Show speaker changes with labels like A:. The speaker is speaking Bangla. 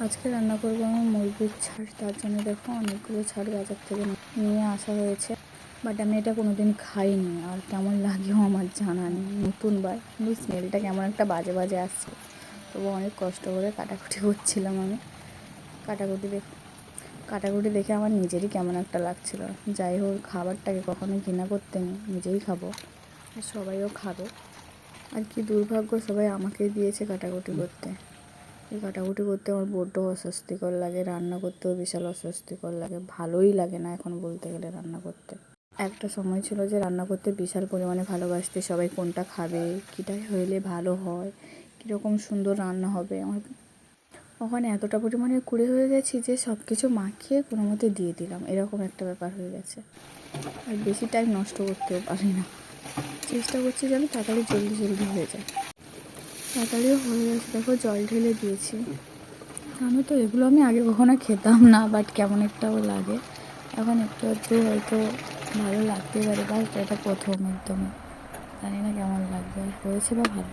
A: আজকে রান্না করবো আমি মুরগির ছাড়। তার জন্য দেখো অনেকগুলো ছাড় বাজার থেকে নিয়ে আসা হয়েছে, বাট আমি এটা কোনোদিন খাইনি, আর কেমন লাগেও আমার জানা নেই। নতুনবার কিন্তু স্মেলটা কেমন একটা বাজে বাজে আসছে, তবু অনেক কষ্ট করে কাটাকুটি করছিলাম আমি। কাটাকুটি দেখে আমার নিজেরই কেমন একটা লাগছিল। যাই হোক, খাবারটাকে কখনো ঘৃণা করতে নেই, নিজেই খাবো আর সবাইও খাবে। আর কি দুর্ভাগ্য, সবাই আমাকেই দিয়েছে কাটাকুটি করতে। এই কাটাকুটি করতে আমার বড্ড অস্বস্তিকর লাগে, রান্না করতেও বিশাল অস্বস্তিকর লাগে, ভালোই লাগে না এখন বলতে গেলে রান্না করতে। একটা সময় ছিল যে রান্না করতে বিশাল পরিমাণে ভালোবাসতে, সবাই কোনটা খাবে, কীটা হইলে ভালো হয়, কীরকম সুন্দর রান্না হবে। আমার ওখানে এতটা পরিমাণে কুড়ে হয়ে গেছি যে সব কিছু মাখিয়ে কোনো মতে দিয়ে দিলাম, এরকম একটা ব্যাপার হয়ে গেছে। আর বেশি টাইম নষ্ট করতেও পারি না, চেষ্টা করছি যেন তাড়াতাড়ি জলদি হয়ে যায়। তাড়াতাড়িও হয়ে গেছে, দেখো জল ঢেলে দিয়েছি। জানো তো, এগুলো আমি আগে কখনো খেতাম না, বাট কেমন একটাও লাগে এখন, একটু একটু হয়তো ভালো লাগতেই পারে। বাট এটা প্রথম, একদমই জানি না কেমন লাগবে, হয়েছে বা ভালো।